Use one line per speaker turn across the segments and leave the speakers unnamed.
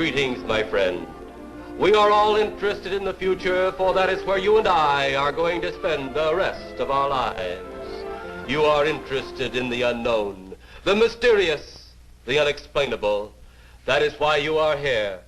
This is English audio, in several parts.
Greetings, my friend. We are all interested in the future, for that is where you and I are going to spend the rest of our lives. You are interested in the unknown, the mysterious, the unexplainable. That is why you are here.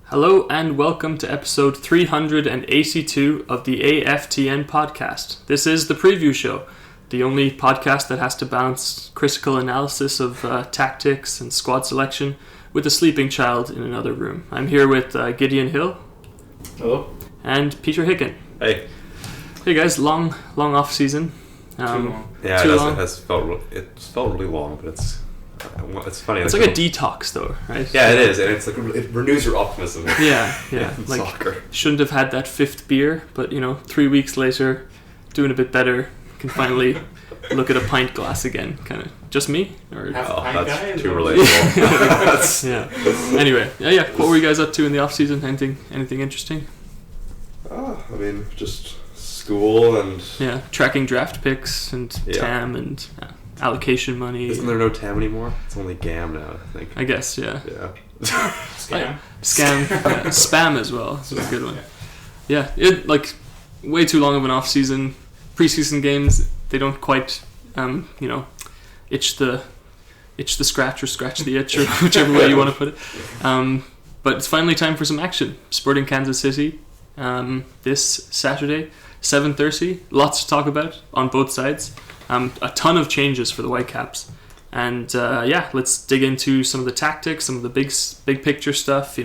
Hello and welcome to episode 382 of the AFTN podcast. This is the preview show, the only podcast that has to balance critical analysis of tactics and squad selection with a sleeping child in another room. I'm here with Gideon Hill.
Hello.
And Peter Hicken.
Hey.
Hey guys, long off season.
Too long.
Yeah,
too
it
long.
It felt really long, but it's funny.
It's like a detox though, right?
Yeah, it is, and it's like it renews your optimism.
Yeah. Like
Soccer.
Shouldn't have had that fifth beer, but 3 weeks later, doing a bit better, can finally look at a pint glass again. Kind of just me, or
that's too relatable.
Yeah. Anyway, yeah. What were you guys up to in the off season? Anything interesting?
I mean, just school and
tracking draft picks and TAM and allocation money.
Isn't there no TAM anymore? It's only GAM now, I think.
I guess, yeah.
Scam.
Spam as well. This is a good one. Yeah, it like way too long of an off season. Preseason games, they don't quite itch the scratch or scratch the itch, or whichever way you want to put it. But it's finally time for some action. Sporting Kansas City this Saturday, 7:30. Lots to talk about on both sides. A ton of changes for the Whitecaps, and let's dig into some of the tactics, some of the big picture stuff.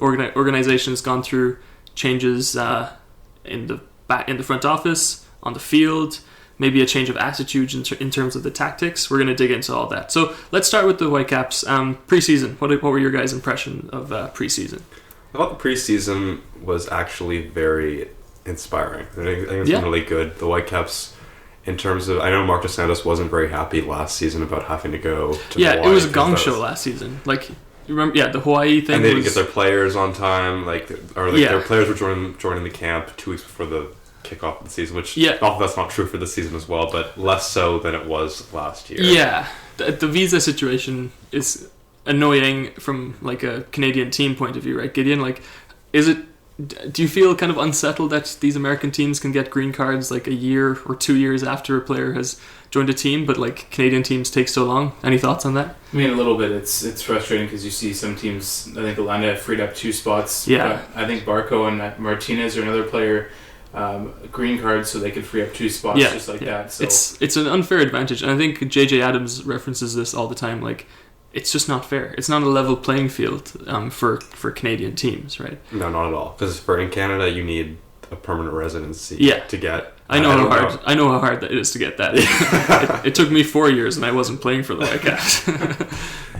Organization's gone through changes in the front office, on the field, maybe a change of attitude in terms of the tactics. We're going to dig into all that. So let's start with the Whitecaps preseason. What were your guys' impression of preseason?
I thought the preseason was actually very inspiring. I think it's been really good. The Whitecaps, in terms of, I know Marc Dos Santos wasn't very happy last season about having to go to Hawaii.
It was a gong show last season. Like, you remember, the Hawaii thing.
And they didn't get their players on time. Their players were joining the camp 2 weeks before the kickoff of the season, which that's not true for this season as well, but less so than it was last year.
Yeah, the visa situation is annoying from like a Canadian team point of view, right, Gideon? Like, do you feel kind of unsettled that these American teams can get green cards like a year or 2 years after a player has joined a team, but like Canadian teams take so long? Any thoughts on that?
I mean, a little bit. It's frustrating because you see some teams, I think Atlanta freed up 2 spots.
Yeah.
I think Barco and Martinez or another player green cards so they could free up 2 spots just like that. So
it's an unfair advantage, and I think JJ Adams references this all the time. Like, it's just not fair. It's not a level playing field for Canadian teams, right?
No, not at all. Because in Canada, you need a permanent residency to get.
I know how hard that is to get that. It took me 4 years, and I wasn't playing for the Whitecaps.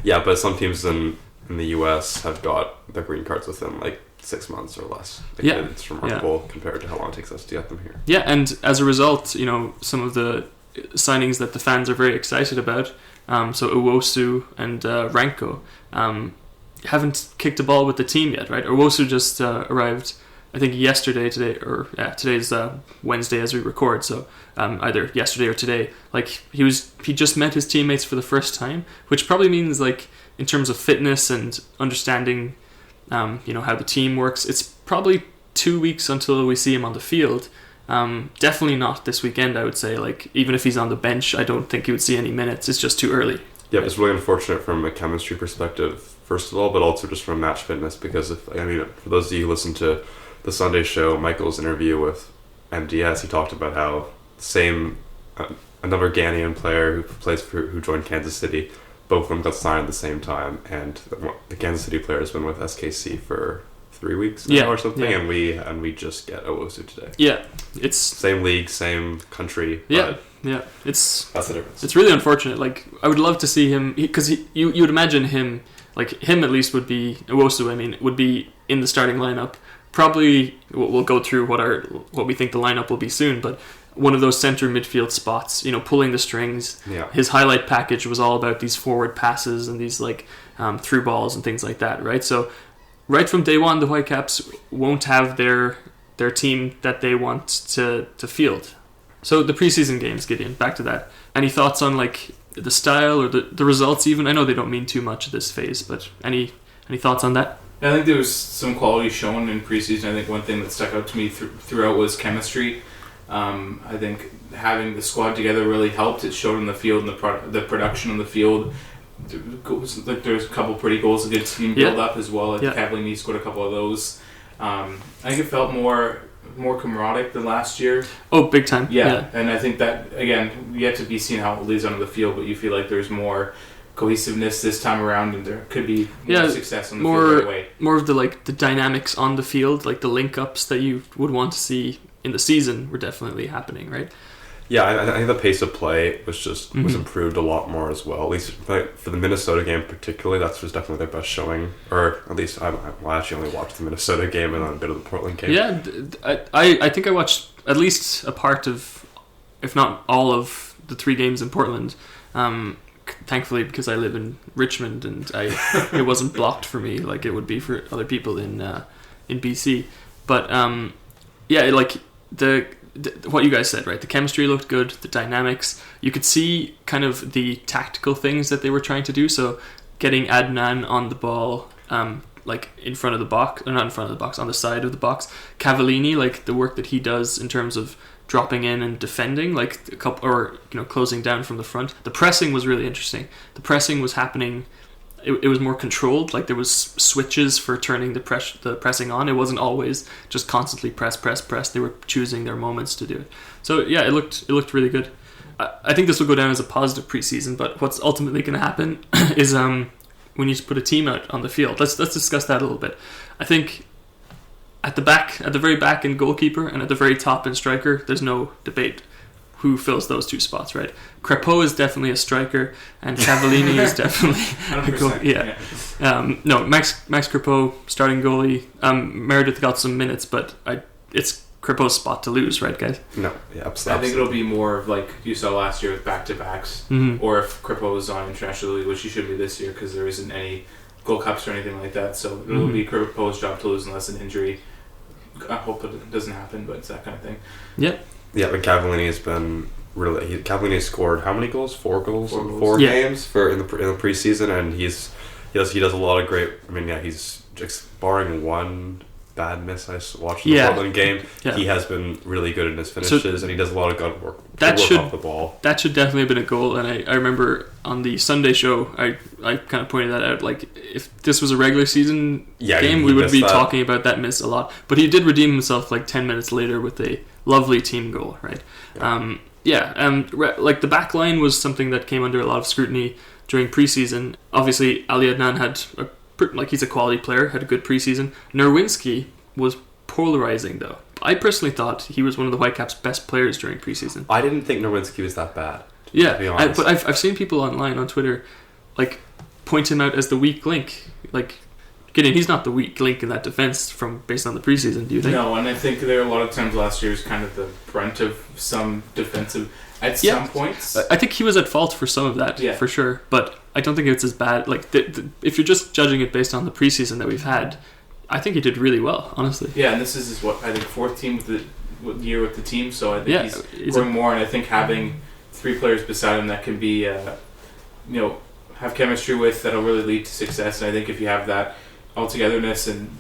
Yeah, but some teams in the US have got their green cards within like 6 months or less. It's remarkable compared to how long it takes us to get them here.
Yeah, and as a result, some of the signings that the fans are very excited about. So Uwosu and Ranko haven't kicked a ball with the team yet, right? Uwosu just arrived, I think today's Wednesday as we record, so either yesterday or today. Like, he just met his teammates for the first time, which probably means, like, in terms of fitness and understanding how the team works, it's probably 2 weeks until we see him on the field. Definitely not this weekend, I would say. Like, even if he's on the bench, I don't think he would see any minutes. It's just too early.
Yeah, it's really unfortunate from a chemistry perspective, first of all, but also just from match fitness, because for those of you who listen to the Sunday show, Michael's interview with MDS, he talked about how another Ghanaian player who joined Kansas City, both of them got signed at the same time, and the Kansas City player has been with SKC for 3 weeks now or something, and we just get Owusu today. Yeah, it's same league, same country.
Yeah,
that's the difference.
It's really unfortunate. Like, I would love to see him, because you would imagine him, like him at least would be Owusu. I mean, would be in the starting lineup. Probably we'll go through what we think the lineup will be soon, but one of those center midfield spots, pulling the strings.
Yeah.
His highlight package was all about these forward passes and these through balls and things like that, right? So right from day one, the Whitecaps won't have their team that they want to field. So the preseason games, Gideon, back to that. Any thoughts on like the style or the results even? I know they don't mean too much at this phase, but any thoughts on that?
I think there was some quality shown in preseason. I think one thing that stuck out to me throughout was chemistry. I think having the squad together really helped. It showed in the field and the production on the field. There's a couple pretty goals, a good team build up as well. Cavallini scored a couple of those. I think it felt more camaraderie than last year.
Oh, big time.
Yeah, and I think that, again, yet to be seen how it leads onto the field, but you feel like there's more cohesiveness this time around, and there could be more success on the field right away. More
of the dynamics on the field, like the link-ups that you would want to see in the season were definitely happening, right?
Yeah, I think the pace of play was improved a lot more as well. At least for the Minnesota game particularly, that was definitely their best showing. Or at least I actually only watched the Minnesota game and a bit of the Portland game.
Yeah, I think I watched at least a part of, if not all of, the 3 games in Portland. Thankfully, because I live in Richmond and it wasn't blocked for me like it would be for other people in BC. But what you guys said, right? The chemistry looked good, the dynamics. You could see kind of the tactical things that they were trying to do. So getting Adnan on the ball, like in front of the box, or not in front of the box, on the side of the box. Cavallini, like the work that he does in terms of dropping in and defending, like a couple, or closing down from the front. The pressing was really interesting. The pressing was happening. It was more controlled. Like there was switches for turning the pressing on. It wasn't always just constantly press. They were choosing their moments to do it. So yeah, it looked really good. I think this will go down as a positive preseason. But what's ultimately going to happen is we need to put a team out on the field. Let's discuss that a little bit. I think at the very back in goalkeeper and at the very top in striker, there's no debate who fills those 2 spots, right? Crepeau is definitely a striker, and Cavallini is definitely a goalie. No, Max Crepeau, starting goalie. Meredith got some minutes, but it's Crepeau's spot to lose, right, guys?
No, yeah, absolutely.
I think it'll be more of like you saw last year with back-to-backs, or if Crepeau was on International League, which he should be this year because there isn't any Gold Cups or anything like that, so it'll be Crepeau's job to lose unless an injury. I hope it doesn't happen, but it's that kind of thing.
Yeah.
Yeah, but Cavallini has been really. Cavallini has scored how many goals? 4 goals in 4 games in the preseason, and he does a lot of great. I mean, he's just barring one bad miss I watched in the Portland game. Yeah. He has been really good in his finishes, and he does a lot of good work off the ball.
That should definitely have been a goal, and I remember on the Sunday show, I kind of pointed that out. Like, if this was a regular season game, we would be talking about that miss a lot. But he did redeem himself like 10 minutes later with a lovely team goal, right? Like the back line was something that came under a lot of scrutiny during preseason. Obviously, Ali Adnan he's a quality player, had a good preseason. Nerwinski was polarizing, though. I personally thought he was one of the Whitecaps' best players during preseason.
I didn't think Nerwinski was that bad.
Yeah, but I've seen people online on Twitter like point him out as the weak link. Like, Gideon, he's not the weak link in that defense based on the preseason. Do you think?
No, and I think there are a lot of times last year was kind of the brunt of some defensive at some points.
I think he was at fault for some of that, for sure. But I don't think it's as bad. Like, if you're just judging it based on the preseason that we've had, I think he did really well, honestly.
Yeah, and this is what I think 4th team year with the team, so I think he's growing more. And I think having 3 players beside him that can be, have chemistry with, that'll really lead to success. And I think if you have that, all-togetherness and,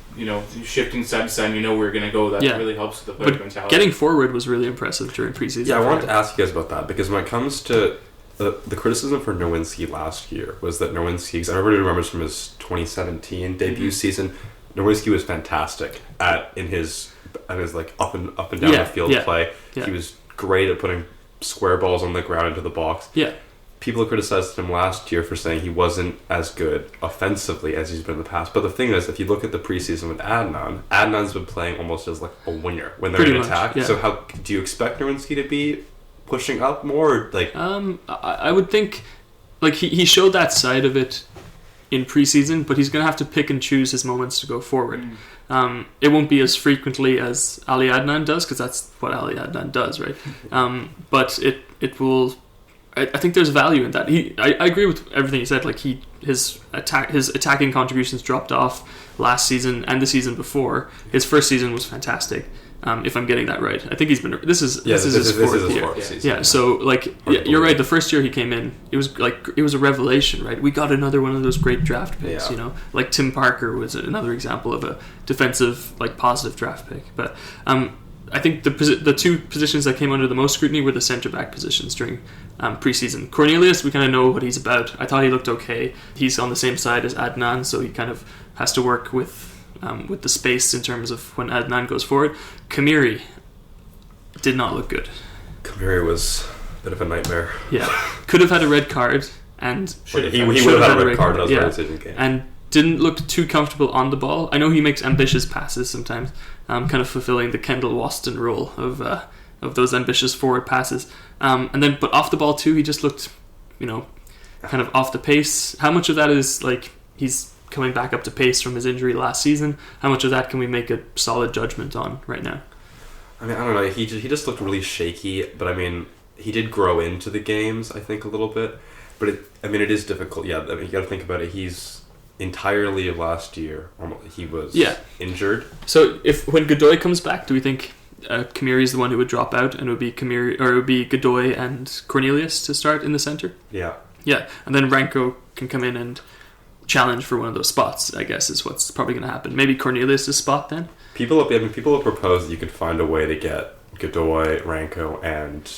shifting side to side, where you're going to go. That really helps with the player's mentality.
Getting forward was really impressive during preseason.
Yeah, I wanted to ask you guys about that, because when it comes to the criticism for Nowinski last year was that Nowinski, because everybody remembers from his 2017 debut season, Nowinski was fantastic in his like up and down the field play. Yeah. He was great at putting square balls on the ground into the box.
Yeah.
People criticized him last year for saying he wasn't as good offensively as he's been in the past. But the thing is, if you look at the preseason with Adnan's been playing almost as like a winger when they're in attack. Yeah. So how do you expect Nowinski to be pushing up more? Like,
I would think, like he showed that side of it in preseason, but he's going to have to pick and choose his moments to go forward. It won't be as frequently as Ali Adnan does, because that's what Ali Adnan does, right? But it will. I think there's value in that. I agree with everything he said. Like his attacking contributions dropped off last season and the season before. His first season was fantastic. If I'm getting that right, I think he's been. This is his fourth year. Yeah, so you're right. The first year he came in, it was a revelation, right? We got another one of those great draft picks. Like Tim Parker was another example of a defensive, positive draft pick. But I think the two positions that came under the most scrutiny were the centre back positions during preseason. Cornelius, we kind of know what he's about. I thought he looked okay. He's on the same side as Adnan, so he kind of has to work with the space in terms of when Adnan goes forward. Kamiri did not look good.
Kamiri was a bit of a nightmare.
Yeah, could have had a red card, and
he would have had a red card.
And didn't look too comfortable on the ball. I know he makes ambitious passes sometimes, kind of fulfilling the Kendall Waston role of those ambitious forward passes. But off the ball too, he just looked, kind of off the pace. How much of that is he's coming back up to pace from his injury last season? How much of that can we make a solid judgment on right now?
I mean, I don't know. He just looked really shaky, but I mean, he did grow into the games, I think, a little bit. But it is difficult. Yeah, I mean, you got to think about it. He's entirely of last year. He was injured.
So when Godoy comes back, do we think Kamiri is the one who would drop out, and it would be Kamiri, or it would be Godoy and Cornelius to start in the center?
Yeah.
Yeah, and then Ranko can come in and challenge for one of those spots, I guess, is what's probably going to happen. Maybe Cornelius' spot then?
People have proposed that you could find a way to get Godoy, Ranko, and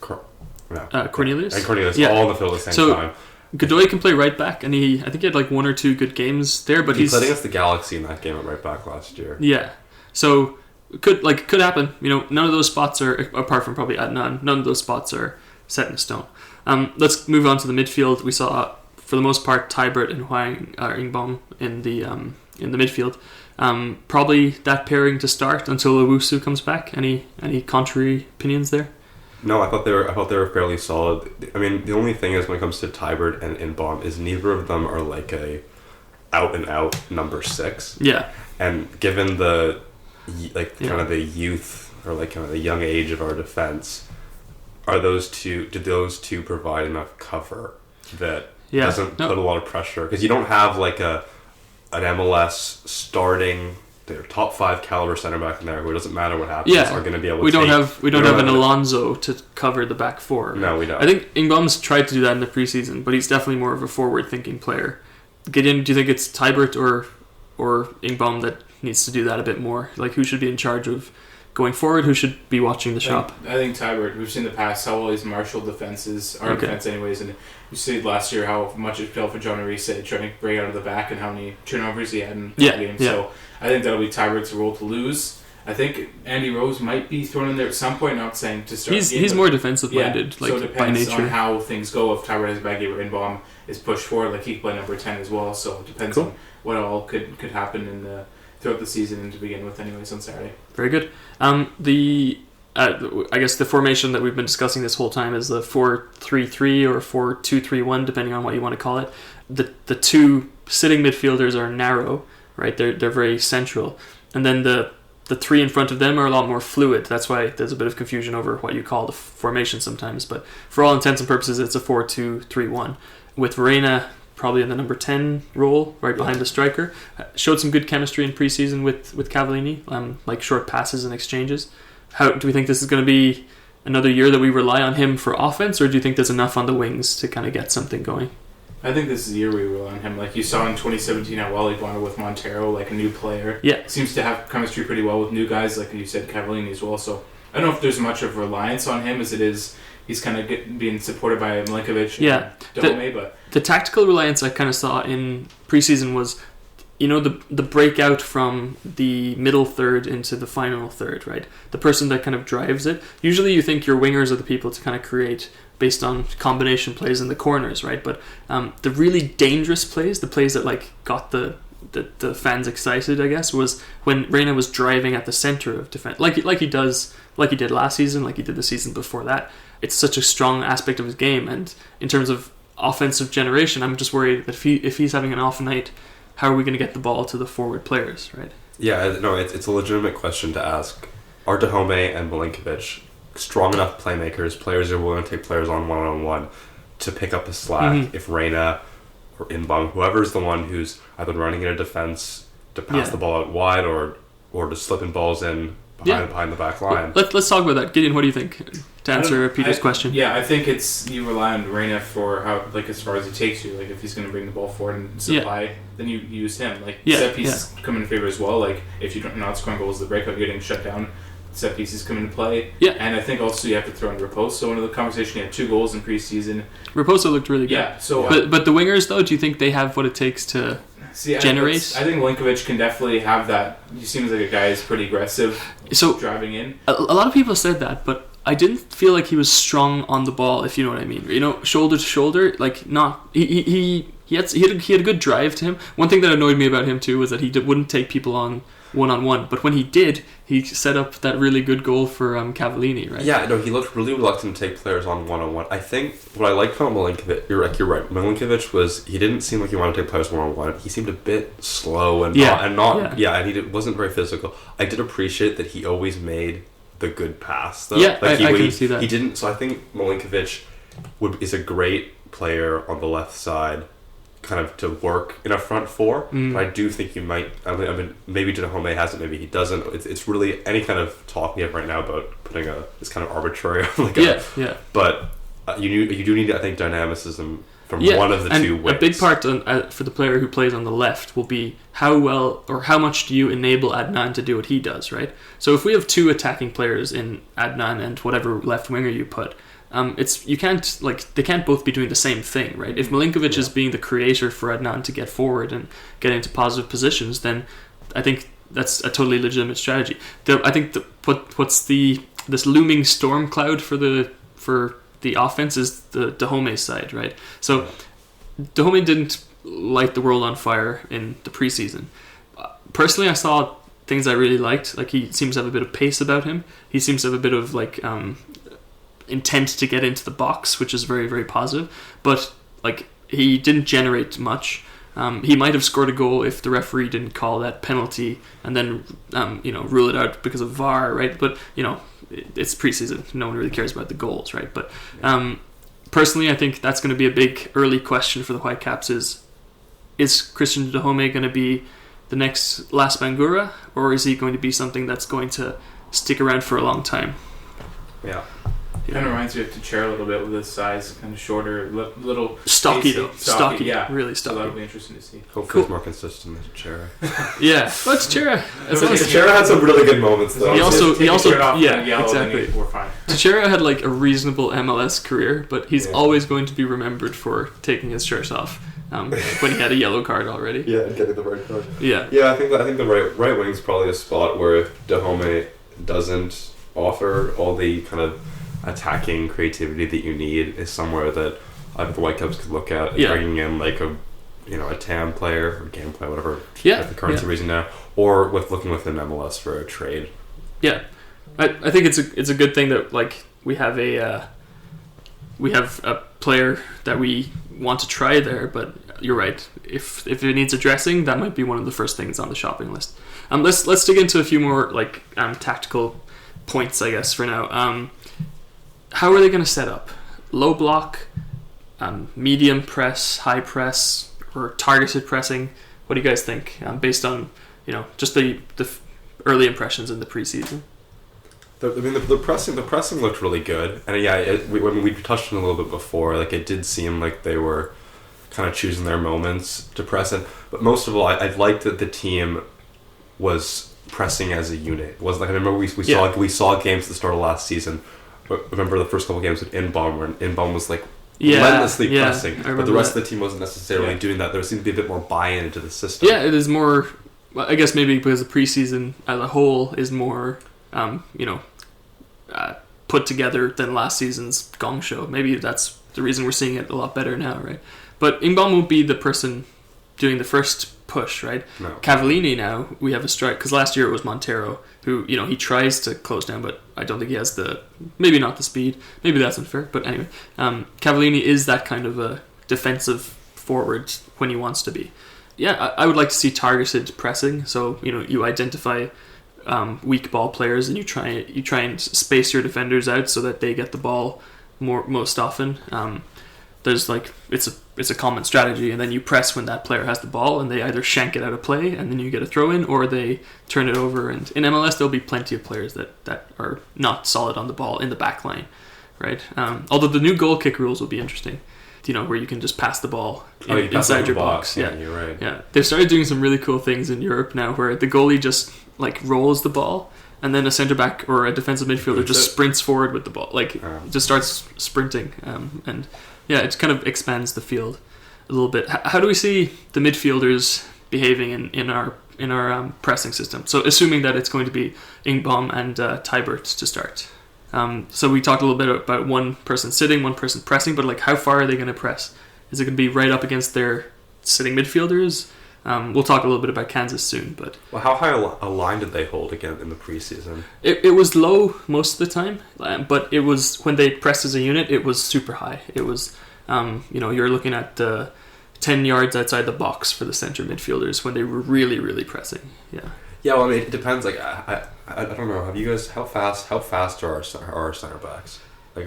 Cornelius?
And Cornelius all on the field at the same time.
Godoy can play right back, and I think he had one or two good games there, but
he played against the Galaxy in that game at right back last year.
Yeah, so could happen. None of those spots are, apart from probably Adnan, none of those spots are set in stone. Let's move on to the midfield. We saw, for the most part, Tybert and Hwang Ingbaum in the midfield. Probably that pairing to start until Owusu comes back. Any contrary opinions there?
No, I thought they were fairly solid. I mean, the only thing is when it comes to Tybert and Ingbaum is neither of them are like a out and out number 6.
Yeah.
And given the kind of the youth or kind of the young age of our defense, did those two provide enough cover that doesn't put a lot of pressure? Because you don't have an MLS starting their top 5 caliber center back in there who, it doesn't matter what happens, are going to be able to
we don't have an Alonso to cover the back four.
No, we don't.
I think Ingbaum's tried to do that in the preseason, but he's definitely more of a forward thinking player. Gideon, do you think it's Tybert or Ingbaum that needs to do that a bit more? Who should be in charge of going forward? Who should be watching the shop?
I think Tybert. We've seen in the past how well he's marshaled defenses, defense anyways, and we see last year how much it fell for John Arisa trying to break out of the back and how many turnovers he had in the game. Yeah. So I think that'll be Tybert's role to lose. I think Andy Rose might be thrown in there at some point. Not saying to start.
He's more defensive minded,
so it depends by nature on how things go. If Tybert has a bad game or Ingbaum is pushed forward, he could play number 10 as well. So it depends on what all could happen throughout the season and to begin with, anyways, on Saturday.
Very good. I guess the formation that we've been discussing this whole time is the 4-3-3 or 4-2-3-1, depending on what you want to call it. The two sitting midfielders are narrow, right? They're very central, and then the three in front of them are a lot more fluid. That's why there's a bit of confusion over what you call the formation sometimes. But for all intents and purposes, it's a 4-2-3-1 with Verena probably in the number 10 role, right behind the striker. Showed some good chemistry in preseason with Cavallini, short passes and exchanges. How do we think this is going to be another year that we rely on him for offense, or do you think there's enough on the wings to kind of get something going?
I think this is the year we rely on him. Like you saw in 2017 at Wally Bonner with Montero, like a new player.
Yeah.
Seems to have chemistry pretty well with new guys, like you said, Cavallini as well. So I don't know if there's much of reliance on him as it is. He's kind of being supported by Milinkovic and Dahomey, but
the tactical reliance I kind of saw in preseason was, the breakout from the middle third into the final third, right? The person that kind of drives it. Usually you think your wingers are the people to kind of create based on combination plays in the corners, right? But the really dangerous plays, the plays that like got the fans excited, I guess, was when Reyna was driving at the center of defense, like he did last season, like he did the season before that. It's such a strong aspect of his game, and in terms of offensive generation, I'm just worried that if he's having an off night, how are we going to get the ball to the forward players, right?
Yeah, no, it's a legitimate question to ask. Are Dahomey and Milinkovic strong enough playmakers, players who are willing to take players on one-on-one to pick up the slack if Reyna or Inbong, whoever's the one who's either running in a defense to pass the ball out wide or to slipping balls in behind the back line?
Let's talk about that. Gideon, what do you think? To answer Peter's question.
Yeah, I think it's you rely on Reyna for how, like, as far as he takes you. Like, if he's going to bring the ball forward and supply, then you use him. Like, set pieces come into favor as well. Like, if you're not scoring goals, the breakout getting shut down, set pieces come into play. Yeah. And I think also you have to throw in Raposo into the conversation. He had 2 goals in preseason.
Raposo looked really good.
Yeah. So,
but the wingers, though, do you think they have what it takes to generate?
I think Milinkovic can definitely have that. He seems like a guy who's pretty aggressive. So driving in.
A lot of people said that, but I didn't feel like he was strong on the ball, if you know what I mean. Shoulder to shoulder, like not he had a good drive to him. One thing that annoyed me about him too was that he wouldn't take people on one-on-one, but when he did, he set up that really good goal for Cavallini, right?
Yeah, no, he looked really reluctant to take players on one-on-one. I think what I liked about Milinkovic, you're right. Milinkovic he didn't seem like he wanted to take players one-on-one. He seemed a bit slow and he wasn't very physical. I did appreciate that he always made the good pass, though.
Yeah, I can see that.
He didn't. So I think Milinkovic is a great player on the left side, kind of to work in a front four. But I do think you might. I mean, maybe Dahomey has it, maybe he doesn't. It's really any kind of talk we have right now about putting it's kind of arbitrary. But you do need, I think, dynamicism from one of the two wings.
A big part for the player who plays on the left will be how well or how much do you enable Adnan to do what he does, right? So if we have 2 attacking players in Adnan and whatever left winger you put, they can't both be doing the same thing, right? If Milinkovic is being the creator for Adnan to get forward and get into positive positions, then I think that's a totally legitimate strategy. I think this looming storm cloud for the offense is the Dahomey side, right? So Dahomey didn't light the world on fire in the preseason. Personally, I saw things I really liked. Like, he seems to have a bit of pace about him. He seems to have a bit of intent to get into the box, which is very, very positive. But he didn't generate much. He might have scored a goal if the referee didn't call that penalty and then rule it out because of VAR, right? But it's preseason. No one really cares about the goals, right? But personally, I think that's going to be a big early question for the Whitecaps is Christian Dahomey going to be the next Las Bangura, or is he going to be something that's going to stick around for a long time?
Yeah. Kind of reminds me of Teixeira a little bit with his size, kind of shorter, little
stocky
pacey,
though. Stocky, yeah, really stocky.
So that'll be interesting to see.
Hopefully he's more consistent than Teixeira.
Yeah, but Teixeira
had some really good moments though.
He also
exactly. We're fine.
Teixeira had a reasonable MLS career, but he's always going to be remembered for taking his shirt off when he had a yellow card already.
Yeah, and getting the red card.
Yeah,
I think the right wing's probably a spot where if Dahomey doesn't offer all the kind of attacking creativity that you need, is somewhere that the Whitecaps could look at bringing in a TAM player or game player, whatever the currency reason now, or looking within MLS for a trade.
Yeah, I think it's a good thing that we have a player that we want to try there, but you're right. If it needs addressing, that might be one of the first things on the shopping list. Let's dig into a few more tactical points, I guess, for now. How are they going to set up? Low block, medium press, high press, or targeted pressing? What do you guys think? Based on just the early impressions in the preseason.
The pressing looked really good, and when we touched on it a little bit before, it did seem like they were kind of choosing their moments to press in. But most of all, I liked that the team was pressing as a unit. It wasn't like, I remember we saw games at the start of last season. But remember the first couple of games with Inbom, where Inbom was like relentlessly pressing, but the rest of the team wasn't necessarily doing that. There seemed to be a bit more buy-in into the system.
Yeah, it is more. Well, I guess maybe because the preseason as a whole is more, put together than last season's Gong Show. Maybe that's the reason we're seeing it a lot better now, right? But Inbom won't be the person doing the first push, right?
No.
Cavallini now, we have a strike, because last year it was Montero, who, he tries to close down, but I don't think he has maybe not the speed, maybe that's unfair, but anyway, Cavallini is that kind of a defensive forward when he wants to be. Yeah, I would like to see targeted pressing, so, you identify weak ball players and you try and space your defenders out so that they get the ball most often. There's it's a common strategy, and then you press when that player has the ball and they either shank it out of play and then you get a throw in, or they turn it over. And in MLS there'll be plenty of players that are not solid on the ball in the back line, right? Although the new goal kick rules will be interesting, where you can just pass the ball inside your box.
Yeah, you're right.
Yeah, they've started doing some really cool things in Europe now, where the goalie just rolls the ball, and then a centre back or a defensive midfielder just sprints forward with the ball, just starts sprinting, and yeah, it kind of expands the field a little bit. How do we see the midfielders behaving in our pressing system? So assuming that it's going to be Ingbom and Tybert to start. So we talked a little bit about one person sitting, one person pressing, but how far are they going to press? Is it going to be right up against their sitting midfielders? We'll talk a little bit about Kansas soon, but
how high a line did they hold again in the preseason?
It was low most of the time, but it was when they pressed as a unit, it was super high. It was, you're looking at 10 yards outside the box for the center midfielders when they were really, really pressing. Yeah.
Yeah, well, I mean, it depends. I don't know. Have you guys? How fast are our center backs?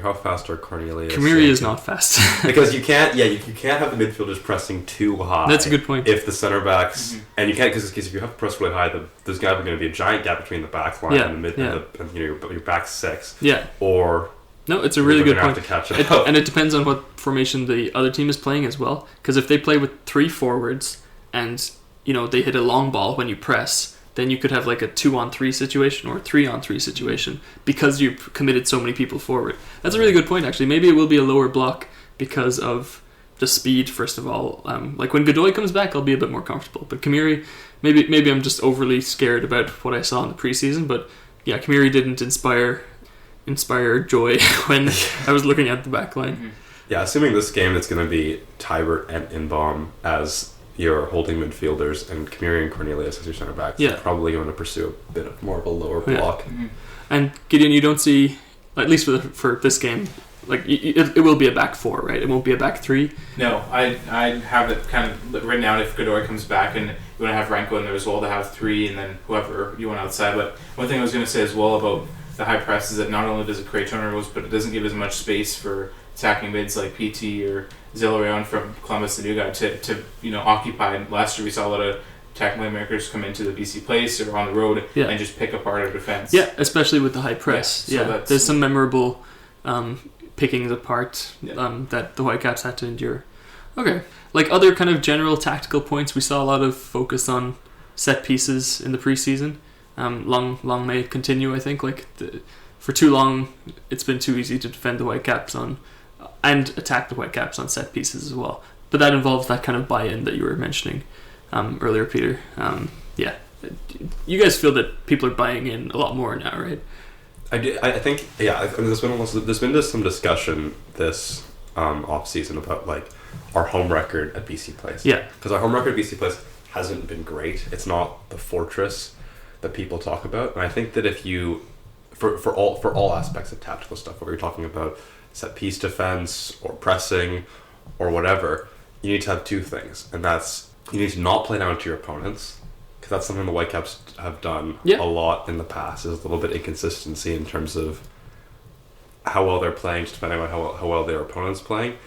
How fast are Cornelius?
Kamiri is not fast.
Because you can't have the midfielders pressing too high.
That's a good point.
If the center backs, and you can't, because if you have to press really high, there's going to be a giant gap between the back line and the mid, and your back six.
Yeah.
Or
no, it's a really good point.
Have to catch up.
And it depends on what formation the other team is playing as well. Because if they play with 3 forwards and they hit a long ball when you press, then you could have a 2-on-3 situation or a 3-on-3 situation because you've committed so many people forward. That's a really good point, actually. Maybe it will be a lower block because of the speed, first of all. When Godoy comes back, I'll be a bit more comfortable. But Kamiri, maybe I'm just overly scared about what I saw in the preseason. But yeah, Kamiri didn't inspire joy when I was looking at the back line.
Yeah, assuming this game it's going to be Tybert and Inbom as your holding midfielders and Kamiri and Cornelius as your center backs.
Yeah.
Probably going to pursue a bit of more of a lower block.
Mm-hmm. And Gideon, you don't see, at least for this game, it will be a back 4, right? It won't be a back 3.
No, I have it kind of written out if Godoy comes back and you want to have Renko in there as well to have 3 and then whoever you want outside. But one thing I was going to say as well about the high press is that not only does it create turnovers, but it doesn't give as much space for attacking mids like PT or Zilloreon from Columbus, the new guy, to occupy. And last year we saw a lot of attacking playmakers come into the BC place or on the road and just pick apart our defense.
Yeah, especially with the high press. Yeah, so there's some memorable pickings apart that the Whitecaps had to endure. Okay, other kind of general tactical points, we saw a lot of focus on set pieces in the preseason. Long may it continue, I think. For too long, it's been too easy to defend the Whitecaps and attack the Whitecaps on set pieces as well. But that involves that kind of buy-in that you were mentioning earlier, Peter. Yeah, you guys feel that people are buying in a lot more now, right?
I think, yeah. There's been some discussion this off-season about our home record at BC Place.
Yeah,
because our home record at BC Place hasn't been great. It's not the fortress that people talk about, and I think that if you, for all aspects of tactical stuff, whether you're talking about set piece defense or pressing or whatever, you need to have 2 things, and that's you need to not play down to your opponents, because that's something the Whitecaps have done a lot in the past. There's a little bit of inconsistency in terms of how well they're playing, just depending on how well their opponent's playing,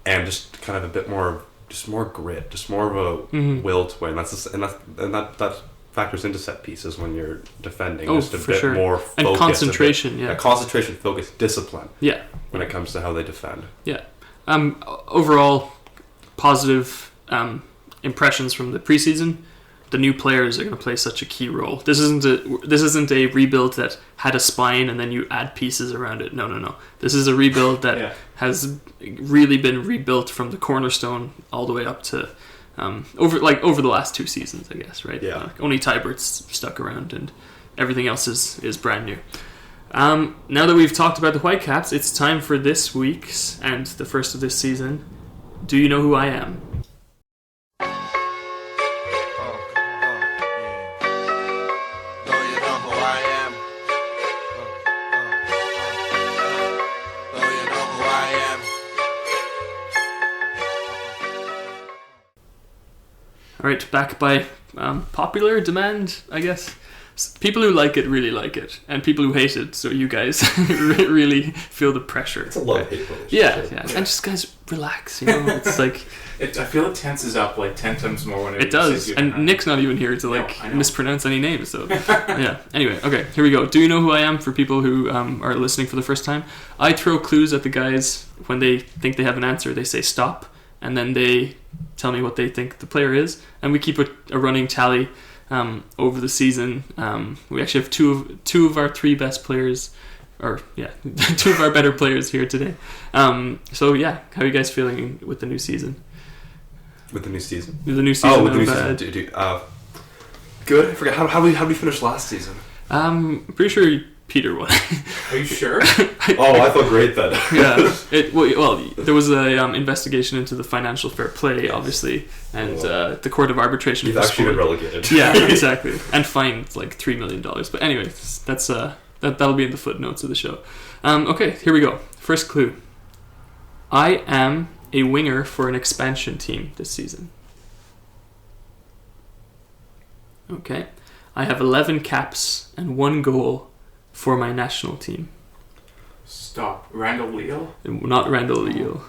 and just kind of a bit more, just more grit, just more of a will to win. That factors into set pieces when you're defending. Just a bit more focus,
and concentration.
Concentration, focus, discipline.
Yeah,
when it comes to how they defend.
Yeah. Overall, positive impressions from the preseason, the new players are going to play such a key role. This isn't a rebuild that had a spine and then you add pieces around it. No. This is a rebuild that has really been rebuilt from the cornerstone all the way up to over the last 2 seasons, I guess, right?
Yeah.
Only Tybert's stuck around and everything else is brand new. Now that we've talked about the Whitecaps, it's time for this week's and the first of this season. Do you know who I am? Alright, back by popular demand, I guess. People who like it really like it, and people who hate it, so you guys really feel the pressure.
It's a love-hate relationship.
Yeah. And just guys, relax, It's like...
I feel it tenses up like 10 times more when
it does. And Nick's not even here to mispronounce any names, so... yeah. Anyway, okay, here we go. Do you know who I am for people who are listening for the first time? I throw clues at the guys when they think they have an answer. They say stop, and then they tell me what they think the player is, and we keep a running tally over the season. We actually have two of our 3 best players, or 2 of our better players here today. So yeah, how are you guys feeling with the new season?
With the new season?
With the new season.
Oh, with the new season. Good. I forgot. How did we finish last season?
Pretty sure Peter won.
Are you sure?
I felt great then.
Yeah. Well, there was a investigation into the financial fair play, obviously, and the Court of Arbitration.
You've actually been relegated.
Yeah, exactly, and fined like $3 million. But anyway, that's that'll be in the footnotes of the show. Okay, here we go. First clue. I am a winger for an expansion team this season. Okay. I have 11 caps and 1 goal for my national team.
Stop. Randall Leal?
Not Randall Leal.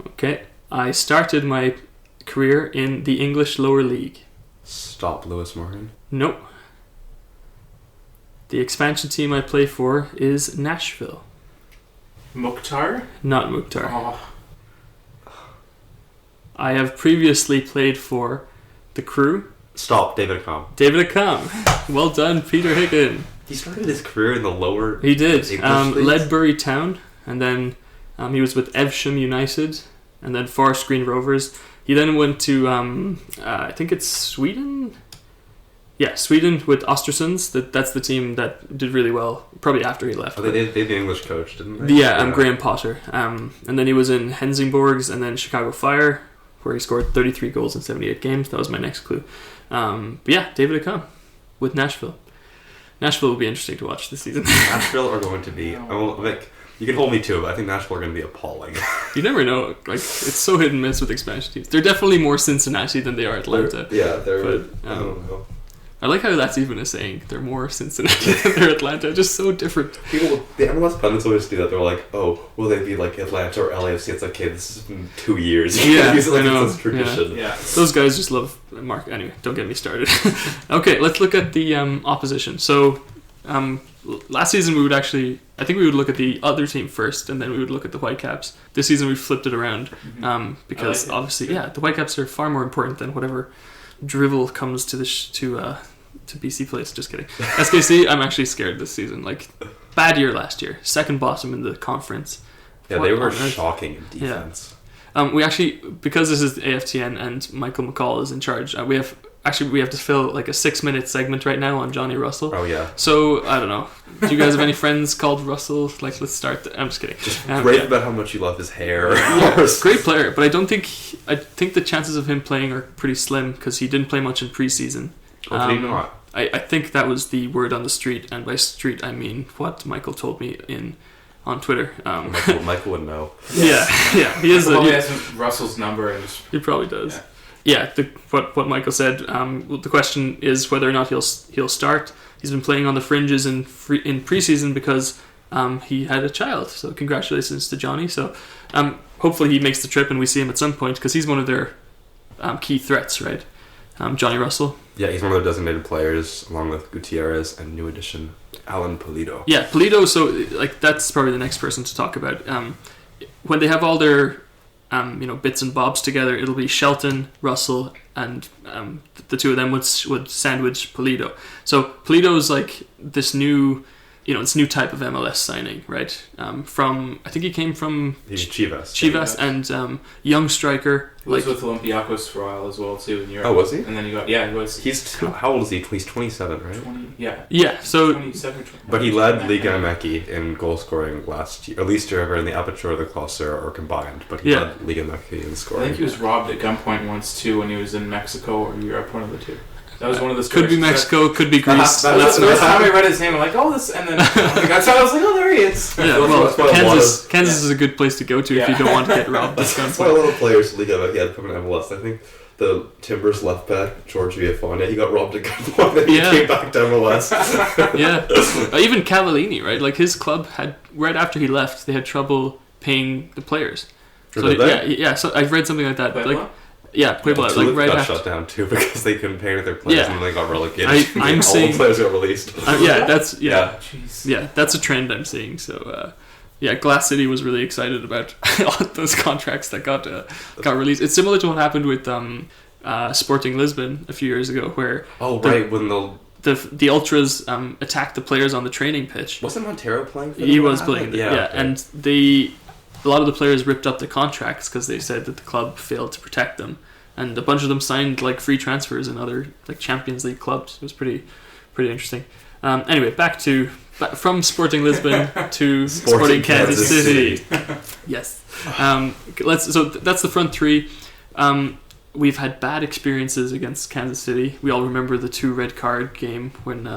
Okay. I started my career in the English lower league.
Stop. Lewis Morgan?
Nope. The expansion team I play for is Nashville.
Mukhtar?
Not Mukhtar.
Oh.
I have previously played for the Crew.
Stop. David Accam.
David Accam. Well done, Peter Higgin.
He started his career in the lower...
He did.
English leagues?
Ledbury Town, and then he was with Evesham United, and then Forest Green Rovers. He then went to, I think it's Sweden? Yeah, Sweden with Östersunds. That's the team that did really well, probably after he left.
Oh, they had the English coach, didn't they?
Yeah, Graham Potter. And then he was in Helsingborgs and then Chicago Fire, where he scored 33 goals in 78 games. That was my next clue. But yeah, David Accam with Nashville. Nashville will be interesting to watch this season.
Nashville are going to be... you can hold me to it, but I think Nashville are going to be appalling.
You never know. Like, it's so hit and miss with expansion teams. They're definitely more Cincinnati than they are Atlanta.
But, I don't know.
I like how that's even a saying. They're more Cincinnati than they're Atlanta. Just so different.
People, the MLS pundits always do that. They're like, "Oh, will they be like Atlanta or LAFC?" It's like, okay, this has been 2 years.
Yeah,
use it like
I know.
It's tradition.
Yeah.
Those guys just love Mark. Anyway, don't get me started. Okay, let's look at the opposition. So, last season I think we would look at the other team first, and then we would look at the Whitecaps. This season we flipped it around because obviously, the Whitecaps are far more important than whatever drivel comes to to BC Place. Just kidding. SKC, I'm actually scared this season. Like, bad year last year, second bottom in the conference.
Yeah, they were shocking in defense.
Yeah. We actually, because this is AFTN and Michael McCall is in charge, we have to fill like a 6-minute segment right now on Johnny Russell.
Oh yeah.
So I don't know. Do you guys have any friends called Russell? Like, let's start. I'm just kidding.
Just rave about how much you love his hair.
Great player, but I think the chances of him playing are pretty slim because he didn't play much in preseason.
Did he not?
I think that was the word on the street, and by street I mean what Michael told me on Twitter.
Michael would know.
Yeah, he is.
He has Russell's number, and
he probably does. Yeah, what Michael said. The question is whether or not he'll start. He's been playing on the fringes in preseason because he had a child. So congratulations to Johnny. So hopefully he makes the trip and we see him at some point because he's one of their key threats, right? Johnny Russell.
Yeah, he's one of their designated players, along with Gutierrez and new addition Alan Pulido.
Yeah, Pulido. So like that's probably the next person to talk about. When they have all their bits and bobs together, it'll be Shelton, Russell, and the two of them would sandwich Pulido. So Pulido's like this new type of MLS signing, right? From I think he came from Chivas, and young striker.
He was with Olympiacos for a while as well too in Europe.
Oh, was he?
And then he was.
He's how old is he? He's 27, right?
20, yeah.
Yeah. So
27, 20,
but he led Liga MX in goal scoring last year, at least in the Apertura or the Clausura or combined. But he led Liga MX in scoring.
I think he was robbed at gunpoint once too when he was in Mexico or Europe, one of the two. That was one of the stories.
Could be Mexico, could be Greece.
That's the first time I read his name. I'm like, oh, this, and then I was like, oh, there he is.
Yeah, well, Kansas is a good place to go to if you don't want to get robbed.
That's why a lot of players in Liga MX had from an MLS. I think the Timbers left back George Villafaña, he got robbed at gunpoint and he came back to MLS.
Yeah, even Cavallini, right? Like his club had right after he left, they had trouble paying the players. So So I read something like that.
Puebla?
Puebla right
got
after.
shut down too because they couldn't pay their players and then they got relegated.
I'm
all
saying
the players got released.
That's a trend I'm seeing. So Glass City was really excited about all those contracts that got released. It's similar to what happened with Sporting Lisbon a few years ago, where
when
the ultras attacked the players on the training pitch.
Wasn't Montero playing for them?
He was playing. And a lot of the players ripped up the contracts because they said that the club failed to protect them, and a bunch of them signed like free transfers in other like Champions League clubs. It was pretty interesting. Anyway, from Sporting Lisbon to Sporting Kansas City. Yes. So that's the front three. We've had bad experiences against Kansas City. We all remember the 2 red card game when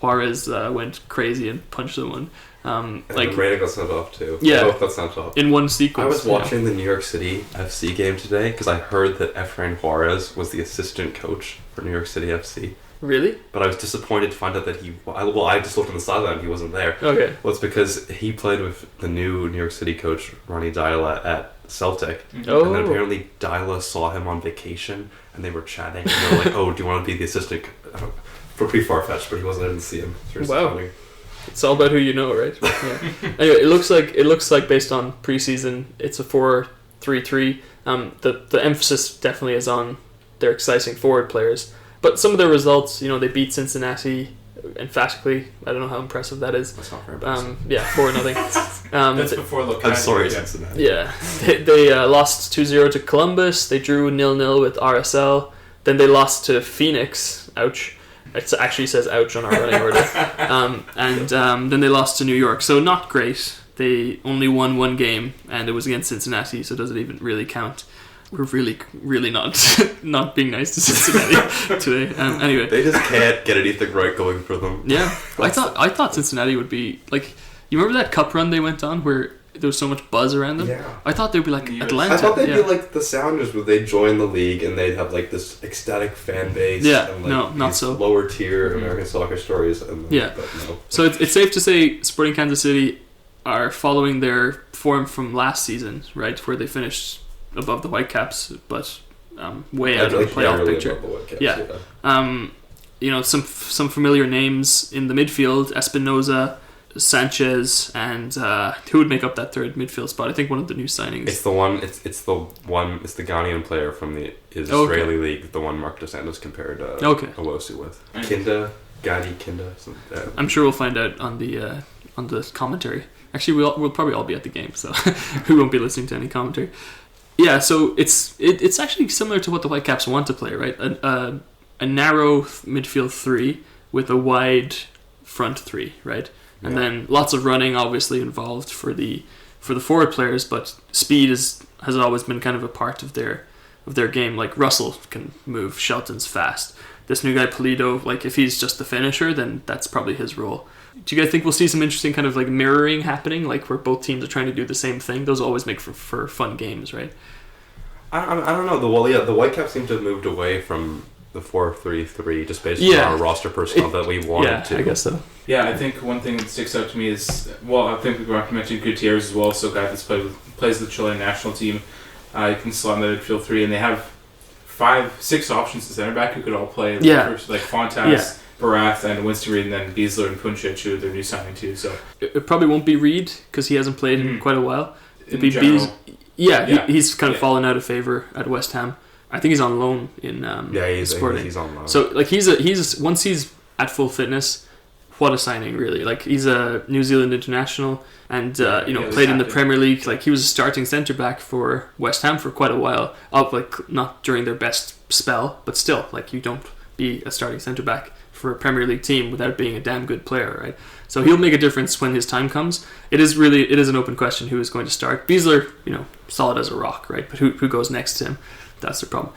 Juarez went crazy and punched someone.
And Reyna got sent off too.
Yeah,
both got sent off
in one sequence.
I was watching the New York City FC game today because I heard that Efrain Juarez was the assistant coach for New York City FC.
Really?
But I was disappointed to find out that I just looked on the sideline and he wasn't there.
Okay.
Well, it's because he played with the new New York City coach Ronnie Deila at Celtic.
Oh.
And then apparently Deila saw him on vacation and they were chatting and they were like, oh, do you want to be the assistant? Pretty far-fetched, but he wasn't. I didn't see him.
Wow. Funny. It's all about who you know, right? Yeah. Anyway, it looks like based on preseason, it's a 4-3-3. The emphasis definitely is on their exciting forward players, but some of their results, they beat Cincinnati emphatically. I don't know how impressive that is.
That's not very impressive.
4-0.
That's before Locati.
I'm sorry, Cincinnati.
Yeah, they lost 2-0 to Columbus. They drew 0-0 with RSL. Then they lost to Phoenix. Ouch. It actually says ouch on our running order. And then they lost to New York. So not great. They only won 1 game, and it was against Cincinnati, so does it even really count? We're really, really not being nice to Cincinnati today. Anyway.
They just can't get anything right going for them.
Yeah. I thought Cincinnati would be, like, you remember that cup run they went on where there was so much buzz around them?
Yeah.
I thought they'd be like Atlanta.
I thought they'd be like the Sounders, where they'd join the league and they'd have like this ecstatic fan base.
Yeah,
and, like,
no, not so.
Lower tier American soccer stories. And,
but
no.
So it's safe to say Sporting Kansas City are following their form from last season, right, where they finished above the Whitecaps, but way out of the playoff picture. Some familiar names in the midfield: Espinoza, Sanchez, and who would make up that third midfield spot? I think one of the new signings.
It's the the Ghanaian player from the Israeli league, the one Marc Dos Santos compared Owusu with. Kinda.
I'm sure we'll find out on the commentary. Actually, we'll probably all be at the game, so we won't be listening to any commentary. Yeah, so it's actually similar to what the Whitecaps want to play, right? A narrow midfield 3 with a wide front 3, right? And then lots of running, obviously involved for the forward players, but speed has always been kind of a part of their game. Like Russell can move, Shelton's fast. This new guy Pulido, like if he's just the finisher, then that's probably his role. Do you guys think we'll see some interesting kind of like mirroring happening, like where both teams are trying to do the same thing? Those always make for fun games, right?
I don't know. The Whitecaps seem to have moved away from the 4-3-3 just based on our roster personnel that we wanted to.
I guess so.
Yeah, I think one thing that sticks out to me is, I think we mentioned Gutierrez as well, so a guy that's plays the Chilean national team. You can slot in the midfield 3, and they have 5-6 options to center back who could all play. Like Fontas, Barath, and Winston Reed, and then Beasler and Puncic, who they're new signing too. So
it probably won't be Reed because he hasn't played in quite a while. It'd be He's kind of fallen out of favor at West Ham. I think he's on loan in Sporting.
He's on loan.
So like he's once he's at full fitness, what a signing really. Like he's a New Zealand international and played in the Premier League. Like he was a starting centre back for West Ham for quite a while. Not during their best spell, but still, like you don't be a starting centre back for a Premier League team without being a damn good player, right? So he'll make a difference when his time comes. It is an open question who is going to start. Beasler, solid as a rock, right? But who goes next to him? That's the problem.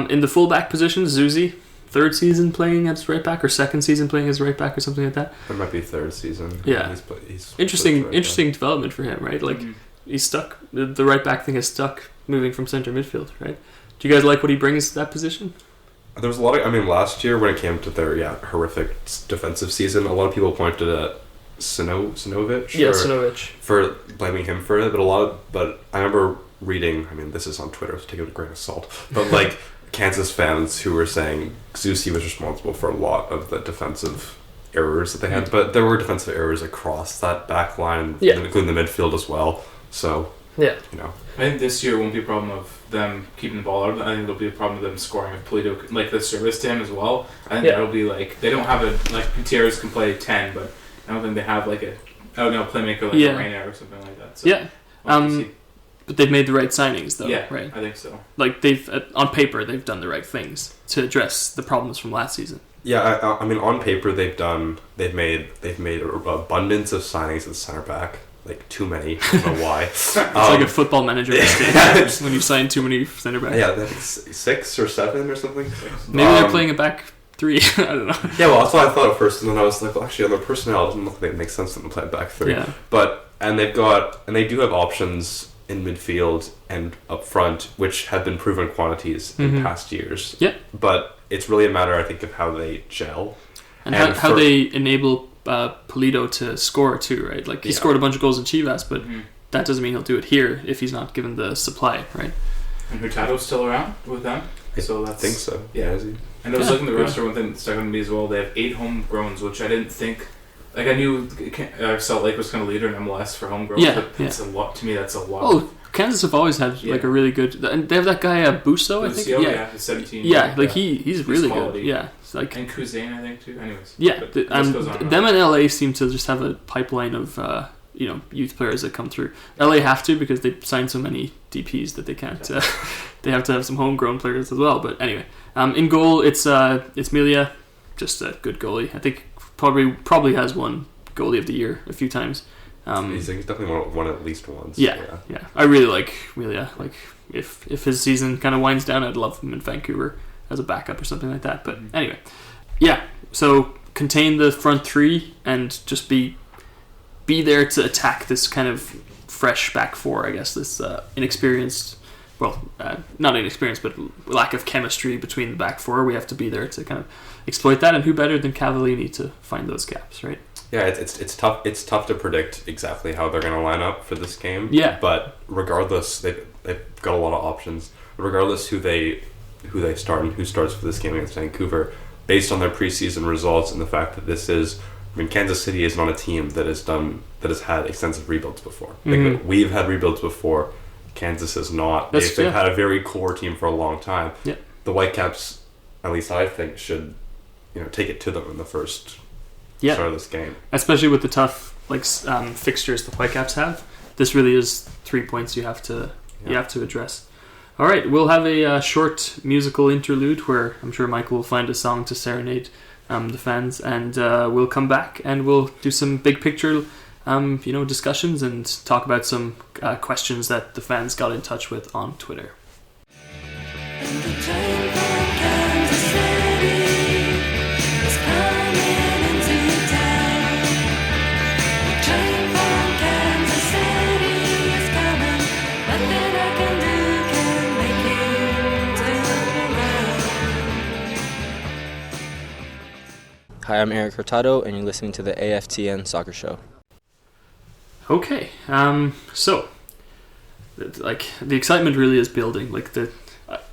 In the fullback position, Zuzi, third season playing as right back or second season playing as right back or something like that.
It might be third season.
Yeah, he's interesting development for him, right? Like he's stuck. The right back thing is stuck moving from centre midfield, right? Do you guys like what he brings to that position?
There was a lot of. Last year when it came to their horrific defensive season, a lot of people pointed at Sinovic.
Sinovic
for blaming him for it, but I remember reading. This is on Twitter, so take it with a grain of salt. But like Kansas fans who were saying Zusi was responsible for a lot of the defensive errors that they had, but there were defensive errors across that back line, including the midfield as well. So
I
think this year won't be a problem of them keeping the ball out. I think it'll be a problem of them scoring if Polito, like the service to him as well. I think that'll be like, they don't have Gutierrez can play 10, but I don't think they have like a playmaker like a Reyna or something like that. So,
but they've made the right signings though,
yeah,
right?
I think so.
Like on paper they've done the right things to address the problems from last season.
Yeah, on paper they've made an abundance of signings at center back. Like too many. I don't know why.
It's like a football manager mistake when you sign too many centre backs.
Yeah, I think 6 or 7 or something.
Maybe they're playing a back 3. I don't know.
Yeah, well, that's what I thought at first, and then I was like, well, actually, on their personnel, it doesn't look like it makes sense for them to play back 3.
Yeah.
And they do have options in midfield and up front, which have been proven quantities in past years.
Yeah.
But it's really a matter, I think, of how they gel
and how they enable Polito to score too, right? Like he scored a bunch of goals in Chivas, but that doesn't mean he'll do it here if he's not given the supply, right?
And Hurtado's still around with them, so that's,
I think so.
Yeah, is he? And I was looking at the roster. One thing that stuck on me as well. They have 8 homegrowns, which I didn't think. Like I knew Salt Lake was kind of leader in MLS for homegrown, but it's a lot to me. That's a lot.
Oh, Kansas have always had like a really good, and they have that guy Busso, I think.
He's 17.
Yeah, like he's really good. Yeah. Like,
and Kuzane, I think too. Anyways,
them and LA seem to just have a pipeline of youth players that come through. LA have to because they signed so many DPs that they can't. They have to have some homegrown players as well. But anyway, in goal it's Melia, just a good goalie. I think probably has won goalie of the year a few times.
He's definitely won at least once.
Yeah. I really like Melia. Like if his season kind of winds down, I'd love him in Vancouver as a backup or something like that. But anyway, so contain the front 3 and just be there to attack this kind of fresh back 4, I guess, this inexperienced, not inexperienced, but lack of chemistry between the back 4. We have to be there to kind of exploit that, and who better than Cavallini to find those gaps, right?
Yeah, it's tough. It's tough to predict exactly how they're going to line up for this game.
Yeah,
but regardless, they've got a lot of options. Regardless who they start and who starts for this game against Vancouver, based on their preseason results and the fact that this is, Kansas City is not a team that has had extensive rebuilds before. Like, we've had rebuilds before. Kansas is not. They've had a very core team for a long time.
Yeah.
The Whitecaps, at least I think, should take it to them in the first start of this game. Especially
with the tough fixtures the Whitecaps have. This really is 3 points you have to address. All right, we'll have a short musical interlude where I'm sure Mike will find a song to serenade the fans, and we'll come back and we'll do some big picture discussions and talk about some questions that the fans got in touch with on Twitter.
Hi, I'm Eric Hurtado, and you're listening to the AFTN Soccer Show.
Okay, so the excitement really is building.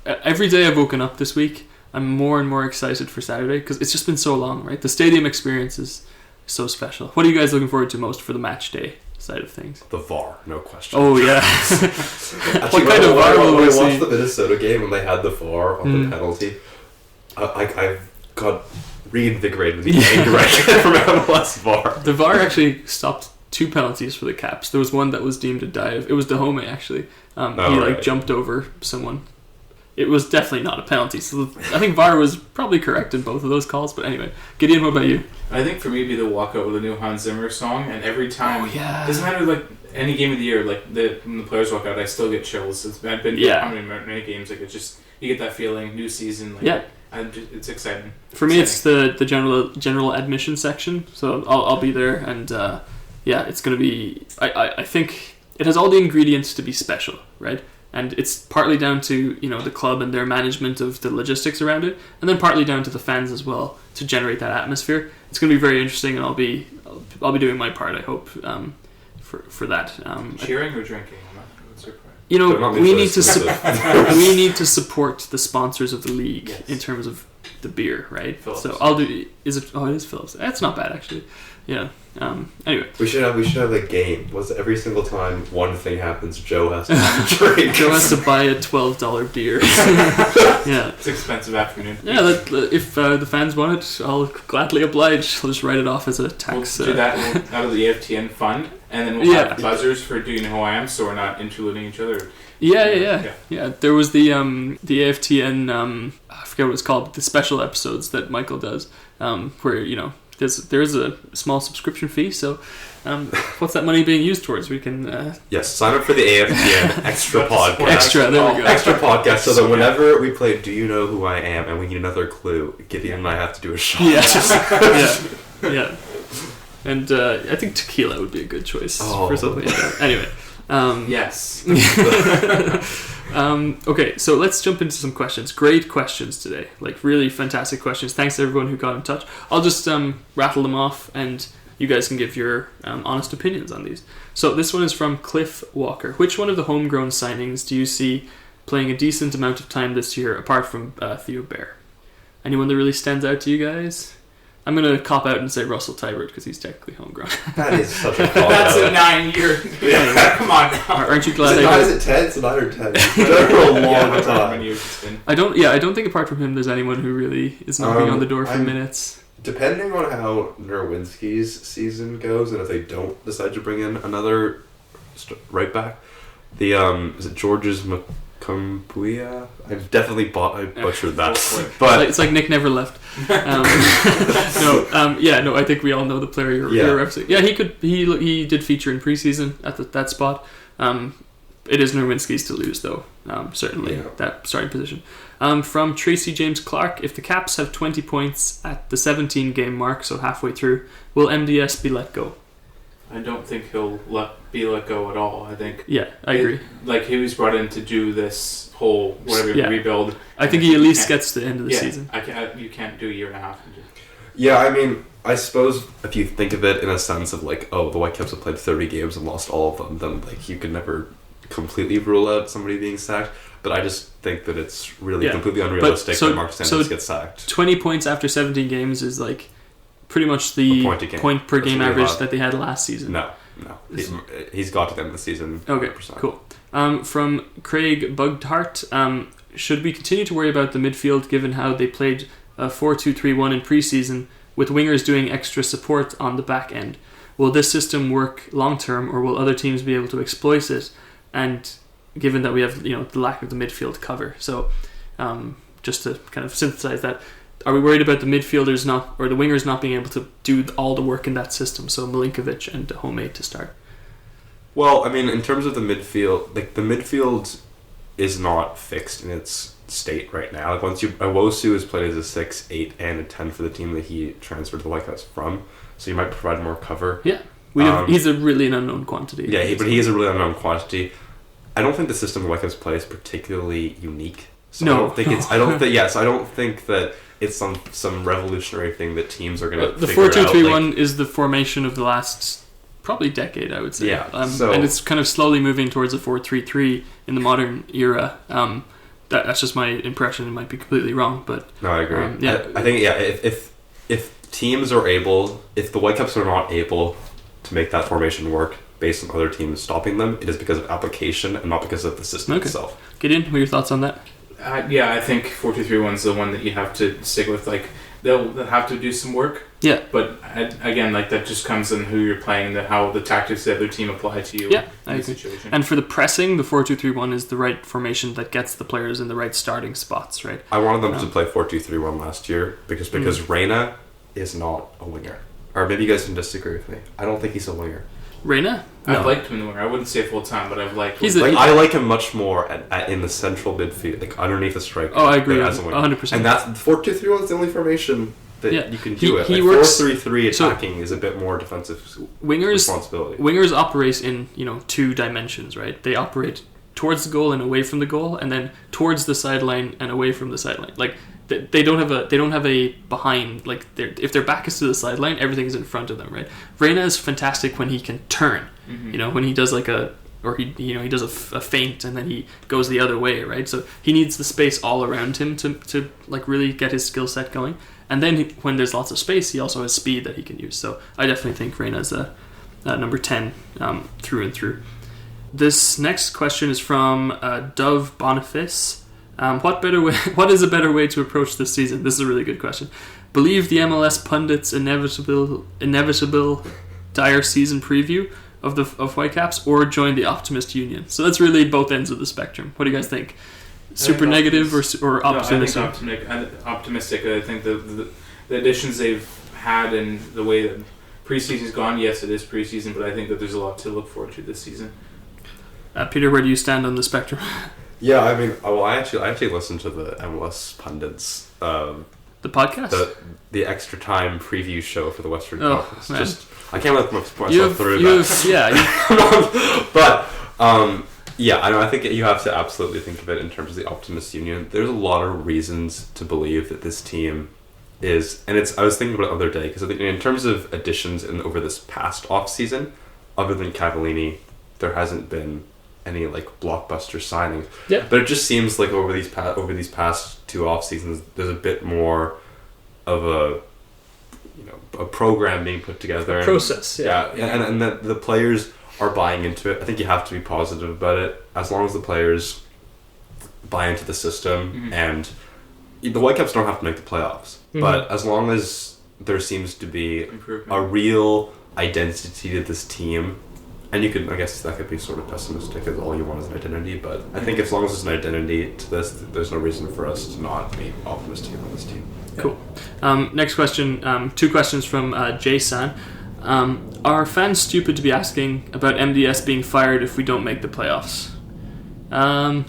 Every day I've woken up this week, I'm more and more excited for Saturday because it's just been so long, right? The stadium experience is so special. What are you guys looking forward to most for the match day side of things.
The VAR, no question.
Oh yeah.
Actually,
What kind of VAR will
when
we
I
see?
watched the Minnesota game when they had the VAR on the penalty, I got reinvigorated with the anger I get from MLS VAR.
The VAR actually stopped 2 penalties for the Caps. There was one that was deemed a dive. It was Dahomey actually. He jumped over someone. It was definitely not a penalty. So I think VAR was probably correct in both of those calls. But anyway, Gideon, what about you?
I think for me, it'd be the walkout with the new Hans Zimmer song, and every time, doesn't matter like any game of the year, like when the players walk out, I still get chills. I've been to how many games, like it's just you get that feeling, new season, like it's exciting.
For me, it's the general admission section, so I'll be there, and it's gonna be. I think it has all the ingredients to be special, right? And it's partly down to the club and their management of the logistics around it, and then partly down to the fans as well to generate that atmosphere. It's going to be very interesting, and I'll be doing my part. I hope for that.
Cheering or drinking? What's your part?
We need to support the sponsors of the league in terms of the beer, right?
Phillips.
So I'll do. Is it? Oh, it is Phillips. That's not bad actually. Yeah. Anyway,
we should have a game. Was every single time one thing happens, Joe has to drink.
Joe has to buy a $12 beer. Yeah,
it's an expensive afternoon.
Yeah, if the fans want it, I'll gladly oblige. I'll just write it off as a tax.
We'll do that out of the AFTN fund, and then we'll have buzzers for Do You Know Who I Am, so we're not interluding each other.
Yeah. There was the AFTN. I forget what it's called, but the special episodes that Michael does, where there's a small subscription fee. So, what's that money being used towards? We can
sign up for the AFTN extra podcast.
There we go.
Extra podcast, so that whenever we play Do You Know Who I Am and we need another clue, Gideon and I have to do a shot.
Yeah. And I think tequila would be a good choice for something like that. Anyway.
Yes.
Okay, so let's jump into some questions. Great questions today, like really fantastic questions. Thanks to everyone who got in touch. I'll just rattle them off, and you guys can give your honest opinions on these. So this one is from Cliff Walker. Which one of the homegrown signings do you see playing a decent amount of time this year, apart from Theo Bair? Anyone that really stands out to you guys? I'm going to cop out and say Russell Tybert because he's technically homegrown.
That is such a cop
That's a 9-year. Come on now.
Aren't you glad?
Is it 10? It's 9 or 10. It's been there for a long time.
I don't think apart from him there's anyone who really is knocking on the door for minutes.
Depending on how Nerwinski's season goes, and if they don't decide to bring in another right back, the is it George's Kumbuya? I definitely butchered that, but
it's like Nick never left. No, I think we all know the player you're referencing. Yeah, he did feature in preseason at that spot. It is Nerwinski's to lose though. Certainly that starting position. From Tracy James Clark, if the Caps have 20 points at the 17 game mark, so halfway through, will MDS be let go?
I don't think he'll be let go at all. I think.
Yeah, I agree.
Like he was brought in to do this whole rebuild.
I think he at least gets to the end of the season.
You can't do a year and a half.
Yeah, I mean, I suppose if you think of it in a sense of like, the Whitecaps have played 30 games and lost all of them, then like you can never completely rule out somebody being sacked. But I just think that it's really completely unrealistic that Marc Dos Santos gets sacked.
20 points after 17 games is like pretty much the point per game average that they had last season.
No. He's got to the end of the season.
Okay, 100%. Cool. From Craig Bugdhart, should we continue to worry about the midfield given how they played 4-2-3-1 in preseason with wingers doing extra support on the back end? Will this system work long term, or will other teams be able to exploit it? And given that we have the lack of the midfield cover, so just to kind of synthesize that. Are we worried about the midfielders or the wingers not being able to do all the work in that system? So Milinkovic and Dahomey to start.
Well, I mean, in terms of the midfield, like the midfield is not fixed in its state right now. Like Owosu has played as a 6, 8, and a 10 for the team that he transferred to the Whitecaps from, so you might provide more cover.
Yeah, he's an unknown quantity.
Yeah, but he is a really unknown quantity. I don't think the system the Whitecaps play is particularly unique. So I don't think that it's some revolutionary thing that teams are going to figure out.
The 4-2-3-1 is the formation of the last probably decade, I would say.
Yeah.
And it's kind of slowly moving towards a 4-3-3 in the modern era. That's just my impression. It might be completely wrong, but
no, I agree. I think if teams are able, if the Whitecaps are not able to make that formation work based on other teams stopping them, it is because of application and not because of the system itself.
Gideon, what are your thoughts on that?
I think 4-2-3-1 is the one that you have to stick with. Like they'll have to do some work.
Yeah.
But again, like that just comes in who you're playing, how the tactics the other team apply to you.
Yeah,
in the situation.
And for the pressing, the 4-2-3-1 is the right formation that gets the players in the right starting spots, right?
I wanted them to play 4-2-3-1 last year because Reyna is not a winger. Or maybe you guys can disagree with me. I don't think he's a winger.
Reyna?
I've
No.
liked him in the winger. I wouldn't say full time, but I've liked
him.
I like him much more in the central midfield, like underneath the striker.
Oh, I agree.
As a winger.
100%.
And that's 4-2-3-1 is the only formation that you can do it.
He
Like
works
4-3-3 attacking is a bit more defensive responsibility.
Wingers operate in 2 dimensions, right? They operate towards the goal and away from the goal, and then towards the sideline and away from the sideline. Like they don't have a behind. Like if their back is to the sideline, everything is in front of them, right? Reyna is fantastic when he can turn.
Mm-hmm.
When he does he does a feint and then he goes the other way, right? So he needs the space all around him to like really get his skill set going. And then when there's lots of space, he also has speed that he can use. So I definitely think Reyna's a number 10 through and through. This next question is from Dove Boniface. What is a better way to approach this season? This is a really good question. Believe the MLS pundits' inevitable dire season preview of Whitecaps, or join the Optimist Union. So that's really both ends of the spectrum. What do you guys think? Super negative or optimistic?
No, I think optimistic. I think the additions they've had and the way that preseason's gone. Yes, it is preseason, but I think that there's a lot to look forward to this season.
Peter, where do you stand on the spectrum?
Yeah, I mean, I actually listened to the MLS pundits.
The podcast?
The extra time preview show for the Western Conference.
Man.
Just I can't let myself through that.
Yeah.
But I think you have to absolutely think of it in terms of the Optimist Union. There's a lot of reasons to believe that this team is, and I was thinking about it the other day, because I think in terms of additions over this past off season, other than Cavallini, there hasn't been any like blockbuster signing.
Yeah.
But it just seems like over these past 2 off seasons, there's a bit more of a program being put together.
A process.
And the players are buying into it. I think you have to be positive about it. As long as the players buy into the system, and the Whitecaps don't have to make the playoffs, but as long as there seems to be a real identity to this team. And I guess that could be sort of pessimistic if all you want is an identity, but I think as long as there's an identity to this, there's no reason for us to not be optimistic on this team.
Cool. Next question, 2 questions from Jay-san. Are fans stupid to be asking about MDS being fired if we don't make the playoffs? I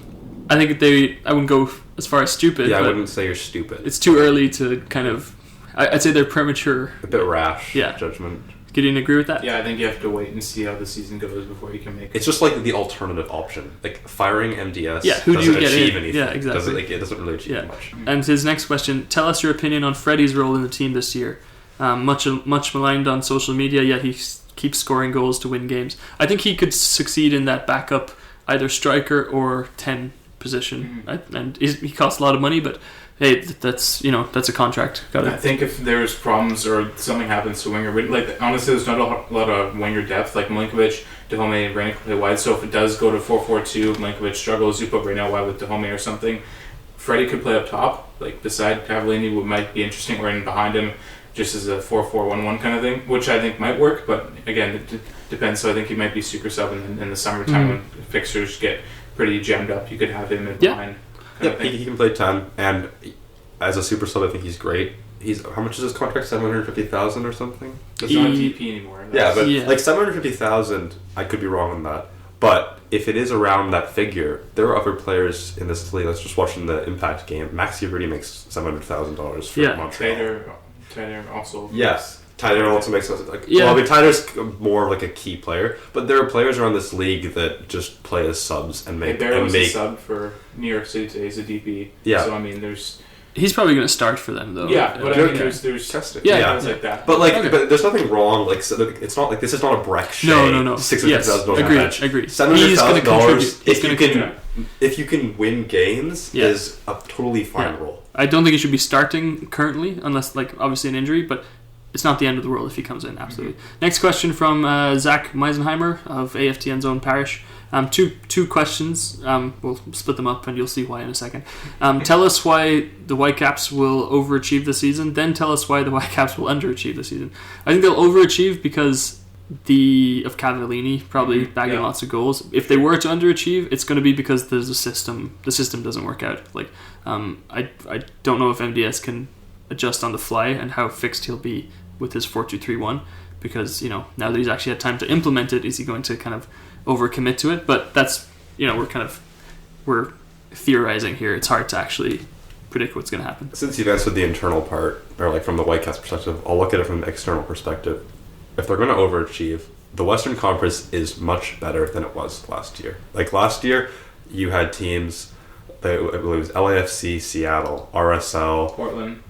think I wouldn't go as far as stupid.
Yeah, I
but
wouldn't say you're stupid.
It's too early to kind of... I'd say they're premature.
A bit rash
judgment. Gideon, agree with that?
Yeah, I think you have to wait and see how the season goes before you can make it.
It's just like the alternative option. Like firing MDS
who do you get
achieve
in?
anything.
Yeah, exactly.
It doesn't really achieve much.
And his next question, tell us your opinion on Freddie's role in the team this year. Much maligned on social media, yet he keeps scoring goals to win games. I think he could succeed in that backup, either striker or 10 position. And he costs a lot of money, but hey, that's a contract.
I think if there's problems or something happens to winger, like honestly, there's not a lot of winger depth. Like Milinkovic, Dahomey, and Reyna can play wide. So if it does go to 4-4-2, Milinkovic struggles, you put Reyna wide with Dahomey or something. Freddie could play up top, like beside Cavallini, what might be interesting, or in behind him, just as a 4-4-1-1 kind of thing, which I think might work. But again, it depends. So I think he might be super sub in the summertime when fixtures get pretty jammed up. You could have him in behind.
Yeah, he can play 10, and as a super sub, I think he's great. How much is his contract? $750,000 or something?
It's not DP anymore.
Like $750,000, I could be wrong on that. But if it is around that figure, there are other players in this league. Let's just watching the Impact game. Maxi already makes $700,000 for Montreal.
Tyler also.
Yes. Tyler also makes us well, I mean, Tyler's more of like a key player, but there are players around this league that just play as subs and make.
Barry was a sub for New York City today. He's a DP.
Yeah.
So I mean, there's.
He's probably going to start for them though.
Yeah, but I mean, there's
testing.
Things like that.
But but there's nothing wrong. Like it's not like this is not a Breck Shea.
No.
$600,000
Agreed.
$700,000. If you can win games, is a totally fine role.
I don't think he should be starting currently, unless like obviously an injury. But it's not the end of the world if he comes in. Absolutely. Next question from Zach Meisenheimer of AFTN's own parish. Two questions. We'll split them up and you'll see why in a second. Tell us why the Whitecaps will overachieve this season, then tell us why the Whitecaps will underachieve this season. I think they'll overachieve because of Cavallini probably bagging lots of goals. If they were to underachieve, it's going to be because there's a system. The system doesn't work out. Like I don't know if MDS can adjust on the fly and how fixed he'll be with his 4-2-3-1, because now that he's actually had time to implement it, is he going to kind of overcommit to it? But that's we're theorizing here. It's hard to actually predict what's going to happen.
Since you've answered the internal part, or like from the Whitecaps perspective, I'll look at it from the external perspective. If they're going to overachieve, the Western Conference is much better than it was last year. Like last year, you had teams, I believe it was LAFC, Seattle, RSL,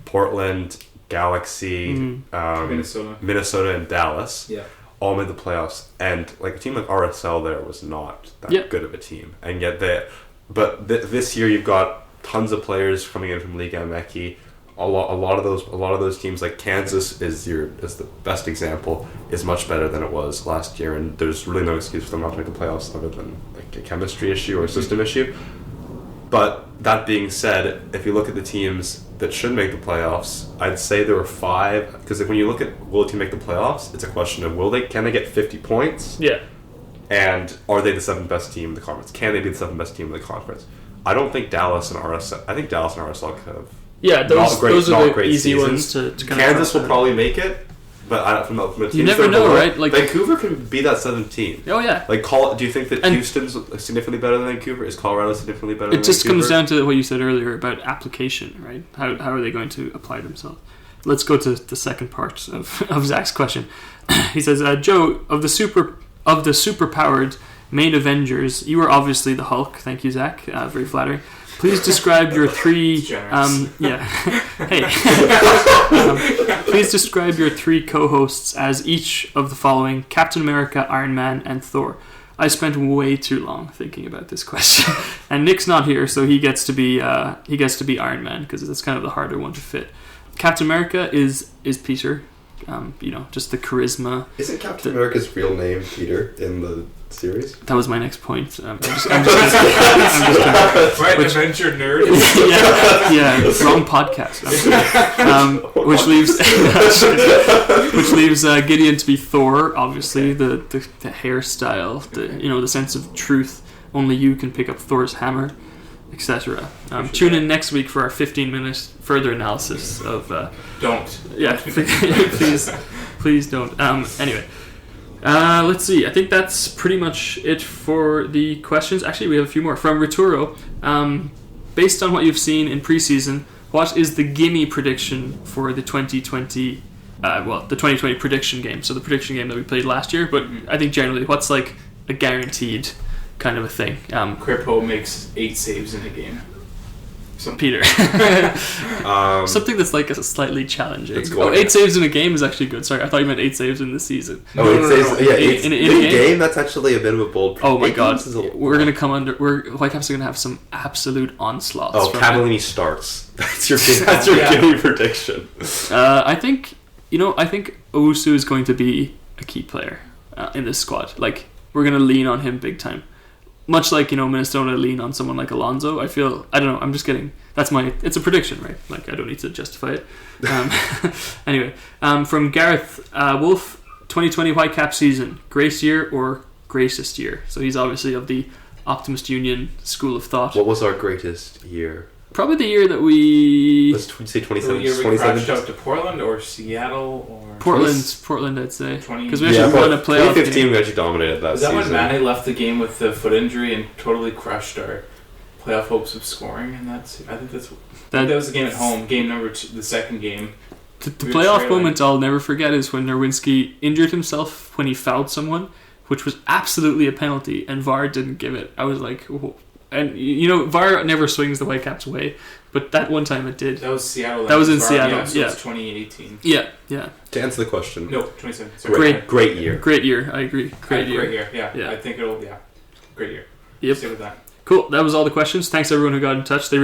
Portland, Galaxy, Minnesota, and Dallas.
Yeah.
All made the playoffs, and like a team like RSL there was not that good of a team, and yet this year you've got tons of players coming in from Liga MX. A lot of those teams, like Kansas is the best example, is much better than it was last year, and there's really no excuse for them not to make the playoffs other than like a chemistry issue or a system issue. But that being said, if you look at the teams that should make the playoffs, I'd say there were 5, because when you look at will a team make the playoffs, it's a question of can they get 50 points?
Yeah.
And are they the 7th best team in the conference? Can they be the 7th best team in the conference? I don't think Dallas and RSL. I think Dallas and RSL could have.
Yeah, those are the easy
seasons.
ones to kind
Kansas will probably make it, but from a team
you never know, right? Like
Vancouver can be that 7th team.
Oh yeah.
Like, do you think that Houston's significantly better than Vancouver? Is Colorado significantly better than Vancouver?
It just comes down to what you said earlier about application, right? How are they going to apply themselves? Let's go to the second part of Zach's question. He says, Joe, of the superpowered main Avengers, you are obviously the Hulk. Thank you, Zach. Very flattering. Please describe your 3. Please describe your 3 co-hosts as each of the following: Captain America, Iron Man, and Thor. I spent way too long thinking about this question, and Nick's not here, so he gets to be Iron Man because it's kind of the harder one to fit. Captain America is Peter. Just the charisma.
Isn't Captain America's real name Peter in the series?
That was my next point. I'm just
right, adventure nerd.
yeah, wrong podcast. Which leaves Gideon to be Thor. Obviously, the hairstyle, the sense of truth. Only you can pick up Thor's hammer, etc. Tune in next week for our 15-minute further analysis of.
Don't.
Yeah, please don't. Anyway. Let's see. I think that's pretty much it for the questions. Actually, we have a few more. From Rituro, based on what you've seen in preseason, what is the gimme prediction for the 2020 the 2020 prediction game? So the prediction game that we played last year, but I think generally, what's like a guaranteed kind of a thing?
Kripo makes 8 saves in a game.
Peter. Something that's like a slightly challenging. 8 saves in a game is actually good. Sorry, I thought you meant 8 saves in the season.
In a game, that's actually a bit of a bold prediction.
Oh my god. We're going to come under... Whitecaps are going to have some absolute onslaughts.
Oh, Cavallini starts. That's your gimme prediction.
I think Owusu is going to be a key player in this squad. Like, we're going to lean on him big time. Much like, Minnesota lean on someone like Alonso. I don't know, I'm just kidding. It's a prediction, right? Like, I don't need to justify it. Anyway, from Gareth Wolf, 2020 Whitecap season, greatest year or greatest year? So he's obviously of the Optimist Union school of thought.
What was our greatest year?
Probably the year that we...
Let's say 2017.
The year we crashed out to Portland or Seattle or...
Portland, I'd say. Because we actually won a playoff
2015
game.
we actually dominated that season.
Was that when Mane left the game with the foot injury and totally crushed our playoff hopes of scoring? And I think that was the game at home, game number 2, the second game.
The playoff moment I'll never forget is when Nerwinski injured himself when he fouled someone, which was absolutely a penalty, and VAR didn't give it. I was like... Whoa. And, VAR never swings the Whitecaps' way, but that one time it did.
That was Seattle.
That was in Seattle,
yeah. So it's 2018.
Yeah.
To answer the question.
No, 2017. Sorry.
Great year.
Great year, I agree. Great year,
yeah. I think great year.
Yep.
Stay with that.
Cool, that was all the questions. Thanks everyone who got in touch. They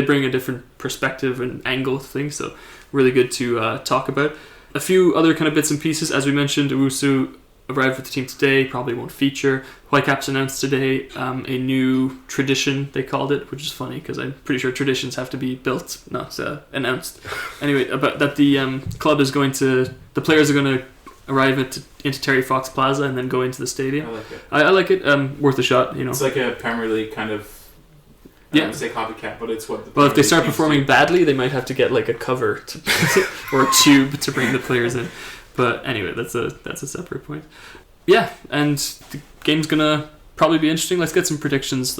bring a different perspective and angle to things, so really good to talk about. A few other kind of bits and pieces. As we mentioned, Owusu arrived with the team today, probably won't feature. Whitecaps announced today a new tradition, they called it, which is funny because I'm pretty sure traditions have to be built, not announced. Anyway, about that the club is going to, the players are going to arrive into Terry Fox Plaza and then go into the stadium.
I like it.
I like it. Worth a shot, you know.
It's like a Premier League kind of. I don't want to say copycat, but it's what.
Well, if they start performing badly, they might have to get like a cover or a tube to bring the players in. But anyway, that's a separate point. Yeah, and the game's gonna probably be interesting. Let's get some predictions.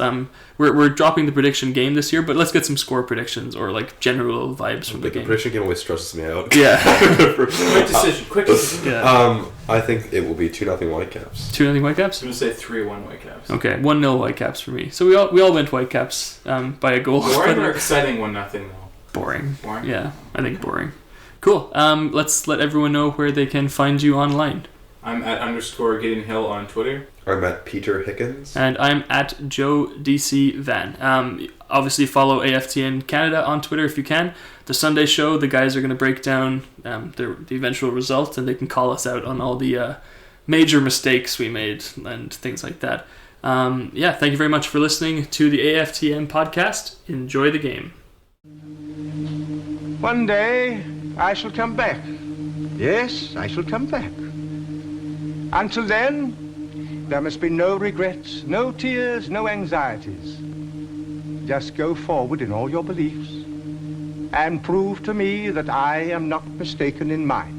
We're dropping the prediction game this year, but let's get some score predictions or like general vibes from the game.
The prediction game always stresses me out.
Yeah.
Quick decision.
Yeah.
I think it will be 2-0 Whitecaps.
2-0 Whitecaps?
I'm going to say 3-1 Whitecaps.
Okay, 1-0 Whitecaps for me. So we all went Whitecaps by a goal.
Boring or exciting 1-0 though?
Boring.
Boring?
Yeah, I think boring. Cool. Let's let everyone know where they can find you online.
I'm at _Gideon Hill on Twitter.
I'm at Peter Hickens.
And I'm at Joe DC Van. Obviously follow AFTN Canada on Twitter if you can. The Sunday show, the guys are going to break down the eventual result, and they can call us out on all the major mistakes we made and things like that. Thank you very much for listening to the AFTN podcast. Enjoy the game.
One day I shall come back. Yes, I shall come back. Until then, there must be no regrets, no tears, no anxieties. Just go forward in all your beliefs and prove to me that I am not mistaken in mine.